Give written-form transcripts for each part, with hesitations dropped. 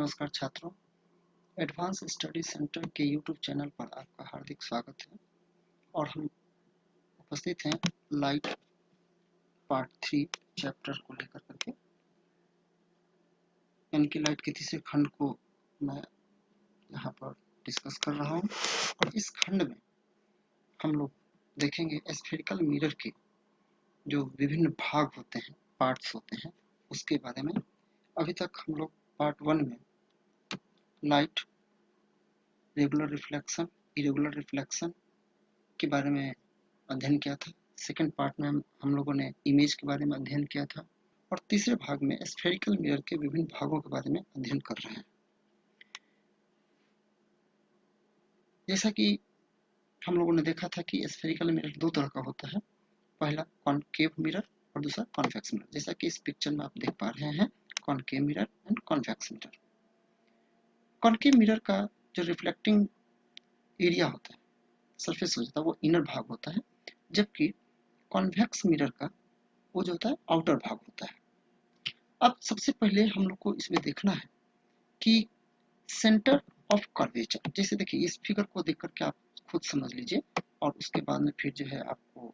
नमस्कार छात्रों, advance study centre के यूट्यूब चैनल पर आपका हार्दिक स्वागत है। और हम उपस्थित हैं लाइट पार्ट 3 चैप्टर को लेकर करके, यानी कि लाइट के तीसरे खंड को मैं यहाँ पर डिस्कस कर रहा हूँ। और इस खंड में हम लोग देखेंगे स्फेरिकल मिरर के जो विभिन्न भाग होते हैं, पार्ट्स होते हैं, उसके बारे में। अभी तक हम लोग पार्ट 1 में light, regular reflection, irregular reflection के बारे में अध्ययन किया था। सेकंड पार्ट में हम लोगों ने इमेज के बारे में अध्ययन किया था। और तीसरे भाग में स्फेरिकल मिरर के विभिन्न भागों के बारे में अध्ययन कर रहे हैं। जैसा कि हम लोगों ने देखा था कि स्फेरिकल मिरर दो तरह का होता है, पहला कॉनकेव मिरर और दूसरा कॉन्वेक्स मिरर। जैसा कि इस पिक्चर में आप देख पा रहे हैं, concave mirror and convex mirror. Concave mirror का जो रिफ्लेक्टिंग एरिया होता है, सरफेस हो जाता है, वो इनर भाग होता है, जबकि कॉन्वेक्स मिरर का वो जो होता है आउटर भाग होता है। अब सबसे पहले हम लोग को इसमें देखना है कि सेंटर ऑफ कर्वेचर। जैसे देखिए, इस फिगर को देख करके आप खुद समझ लीजिए, और उसके बाद में फिर जो है आपको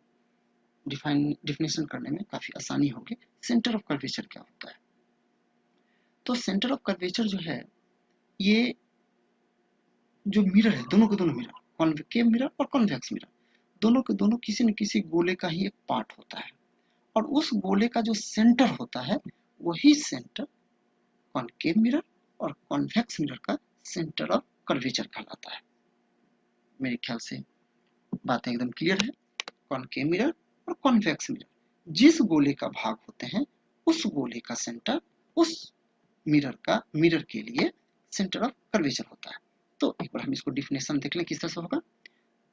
डिफिनेशन करने में काफी आसानी होगी। सेंटर ऑफ कर्वेचर क्या होता है? तो सेंटर ऑफ कर्वेचर जो है, ये जो मिरर है, दोनों के दोनों मिरर, कॉन्केव मिरर और कॉन्वेक्स मिरर, दोनों के दोनों किसी न किसी गोले का ही एक पार्ट होता है। और उस गोले का जो सेंटर होता है, वही सेंटर कॉनकेव मिरर और कॉन्वेक्स मिरर का सेंटर ऑफ कर्वेचर कहलाता है। मेरे ख्याल से बातें एकदम क्लियर है। कॉनकेव मिरर और कॉन्वेक्स मिरर, जिस गोले का भाग होते हैं, उस गोले का सेंटर उस मिरर के लिए सेंटर ऑफ कर्वेचर होता है। तो एक बार हम इसको डिफिनेशन देख लें किस तरह से होगा।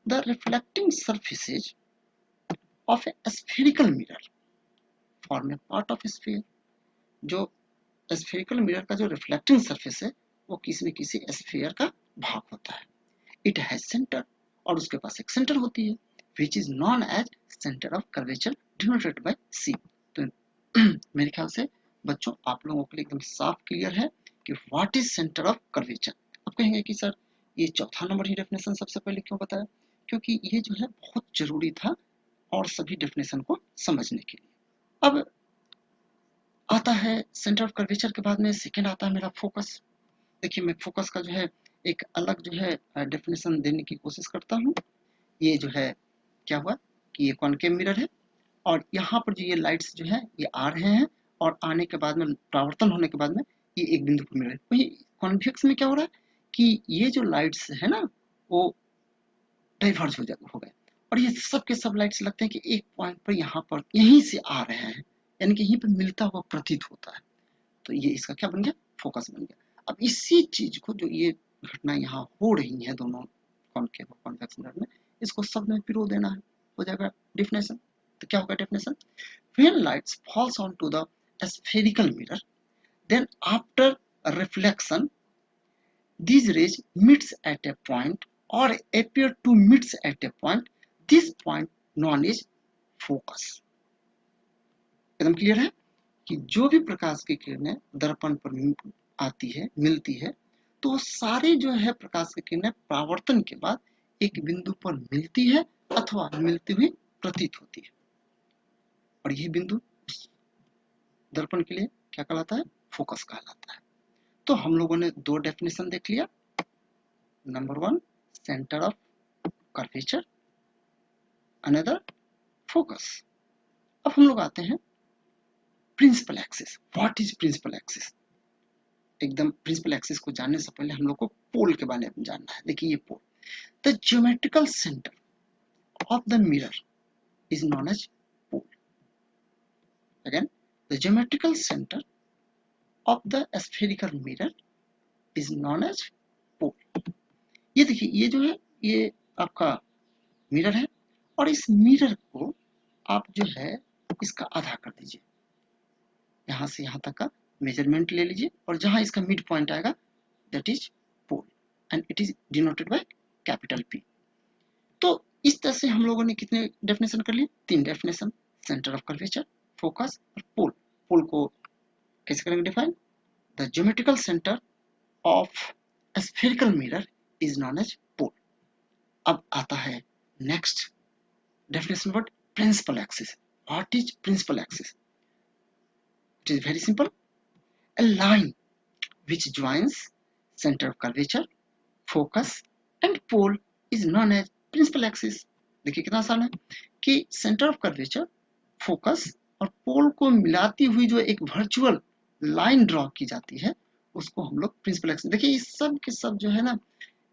The reflecting surfaces of A spherical mirror form A part of sphere. जो स्फेरिकल मिरर का जो रिफ्लेक्टिंग सरफेस है, वो किसी न किसी स्फीयर का भाग होता है। इट हैज सेंटर, और उसके पास एक सेंटर होती है, which is known as center of curvature denoted by C। तो मेरे ख्याल से बच्चों आप लोगों के लिए एकदम साफ क्लियर है कि what is centre of curvature. आप कहेंगे कि सर ये चौथा नंबर ही डेफिनेशन सबसे पहले क्यों बताया? क्योंकि ये जो है बहुत जरूरी था और सभी डेफिनेशन को समझने के लिए। अब आता है सेंटर ऑफ कर्वेचर के बाद में सेकंड आता है मेरा फोकस। देखिए, मैं फोकस का जो है एक अलग जो है डेफिनेशन देने की कोशिश करता हूँ। ये जो है क्या हुआ कि ये कॉनकेव मिरर है, और यहाँ पर जो ये लाइट्स जो है ये आ रहे हैं, और आने के बाद में परावर्तन होने के बाद में ये एक बिंदु पर मिल रहे हैं। वही कॉन्वेक्स में क्या हो रहा है कि ये जो लाइट्स है ना, वो डाइवर्ज हो गए, और ये सब के सब लाइट्स लगते हैं कि एक पॉइंट पर यहाँ पर यहीं से आ रहे हैं, यानी कि यहीं पर मिलता हुआ प्रतीत होता है। तो ये इसका क्या बन गया? फोकस बन गया। अब इसी चीज को, जो ये घटना यहाँ हो रही है दोनों कॉनकेव और कॉन्वेक्स मिरर में, इसको सब में पिरो देना है, हो जाएगा डेफिनेशन। तो क्या होगा definition? When lights falls onto the spherical mirror, then after reflection, these rays meets at a point or appear to meets at a point. This point known is focus। एकदम क्लियर है कि जो भी प्रकाश की किरणें दर्पण पर आती है, मिलती है, तो सारे जो है प्रकाश की किरणें परावर्तन के बाद एक बिंदु पर मिलती है अथवा मिलती हुई प्रतीत होती है, और यही बिंदु दर्पण के लिए क्या कहलाता है? फोकस कहलाता है। तो हम लोगों ने दो डेफिनेशन देख लिया। Number 1 centre of curvature, another focus. अब हम लोग आते हैं principal axis. What is principal axis? एकदम प्रिंसिपल एक्सिस को जानने से पहले हम लोग को पोल के बारे में जानना है। देखिए ये pole, the geometrical centre of the mirror is known as pole. Again, the geometrical centre of the spherical mirror is known as pole. ये देखिए, ये जो है ये आपका मिरर है, और इस मिरर को आप जो है इसका आधा कर दीजिए, यहां से यहां तक का मेजरमेंट ले लीजिए, और जहां इसका मिड पॉइंट आएगा that is pole, and it is denoted by capital P. तो इस तरह से हम लोगों ने कितने डेफिनेशन कर लिए? 3 definition, centre of curvature, focus और पोल। पोल को कैसे करेंगे define? The geometrical centre of spherical mirror is known as pole. अब आता है next definition word, principal axis. What is principal axis? It is very simple. A line which joins center of curvature, focus and pole is known as principal axis. देखिए कितना आसान है कि centre of curvature, focus और पोल को मिलाती हुई जो एक वर्चुअल लाइन ड्रॉ की जाती है उसको हम लोग प्रिंसिपल एक्सिस। देखिए ये सब के सब जो है ना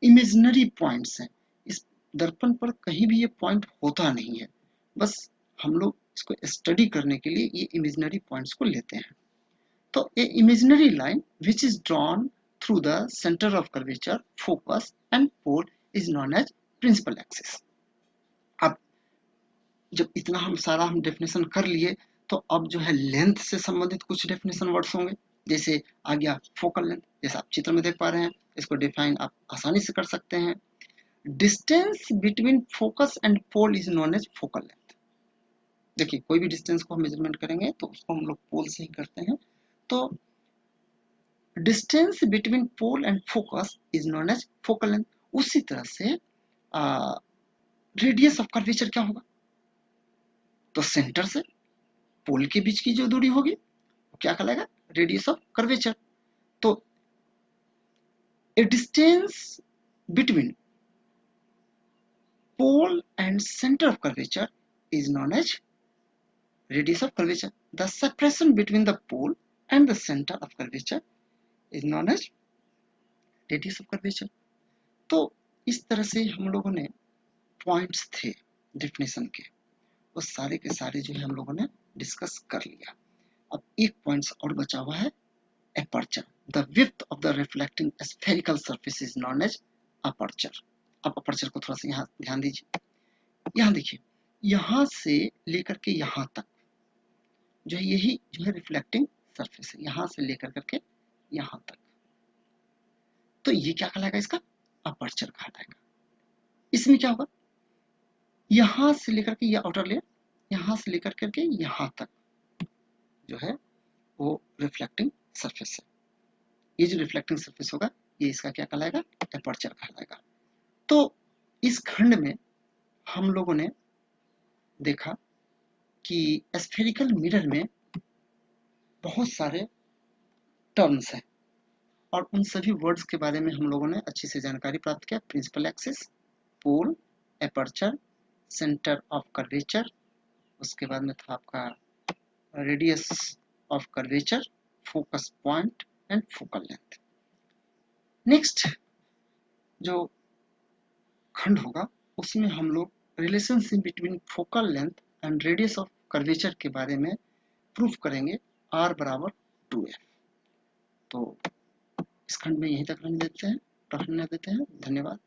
इमेजिनरी पॉइंट्स हैं। इस दर्पण पर कहीं भी ये पॉइंट होता नहीं है, बस हम लोग इसको स्टडी करने के लिए ये इमेजिनरी पॉइंट्स को लेते हैं। तो a imaginary line which is drawn through the centre of curvature, focus and pole is known as principal axis. अब जब इतना हम सारा डेफिनेशन कर लिए तो अब जो है लेंथ से संबंधित कुछ डेफिनेशन वर्ड्स होंगे। जैसे आ गया फोकल लेंथ, जैसे आप चित्र में देख पा रहे हैं, इसको डिफाइन आप आसानी से कर सकते हैं। Distance between focus and pole is known as focal length. देखिए कोई भी डिस्टेंस को हम मेजरमेंट करेंगे तो उसको हम लोग पोल से ही करते हैं। तो distance between pole and focus is known as focal length. उसी तरह से रेडियस ऑफ कर्वेचर क्या होगा? तो सेंटर से पोल के बीच की जो दूरी होगी वो क्या कहलाएगा? Radius of curvature. तो a distance between pole and centre of curvature is known as radius of curvature. The separation between the pole and the center of curvature is known as radius of curvature. तो इस तरह से हम लोगों ने points थे definition के, वो सारे के सारे जो है हम लोगों ने डिस्कस कर लिया। अब एक पॉइंट्स और बचा हुआ है, aperture. The width of the reflecting spherical surface is known as aperture. अब aperture को थोड़ा सा यहाँ ध्यान दीजिए। यहाँ देखिए, यहाँ से लेकर के यहाँ तक जो है यही जो है रिफ्लेक्टिंग सरफेस है, यहाँ से लेकर करके यहाँ तक। तो ये क्या कहलाएगा? इसका अपर्चर कहलाएगा। इसमें क्या होगा? यहाँ से लेकर के ये आउटर लेयर, यहाँ से लेकर करके यहाँ तक जो है वो रिफ्लेक्टिंग सरफेस है। ये जो रिफ्लेक्टिंग सरफेस होगा ये इसका क्या कहलाएगा? अपर्चर कहलाएगा। तो इस खंड में हम लोगों ने देखा कि स्फेरिकल मिरर में बहुत सारे टर्म्स हैं और उन सभी वर्ड्स के बारे में हम लोगों ने अच्छी से जानकारी प्राप्त किया। Principal axis, pole, aperture, centre of curvature, उसके बाद में था आपका radius of curvature, focus point and focal length. Next जो खंड होगा उसमें हम लोग relationship between focal length and radius of curvature के बारे में प्रूफ करेंगे, r बराबर 2f। तो इस खंड में यहीं तक रहने देते हैं। धन्यवाद।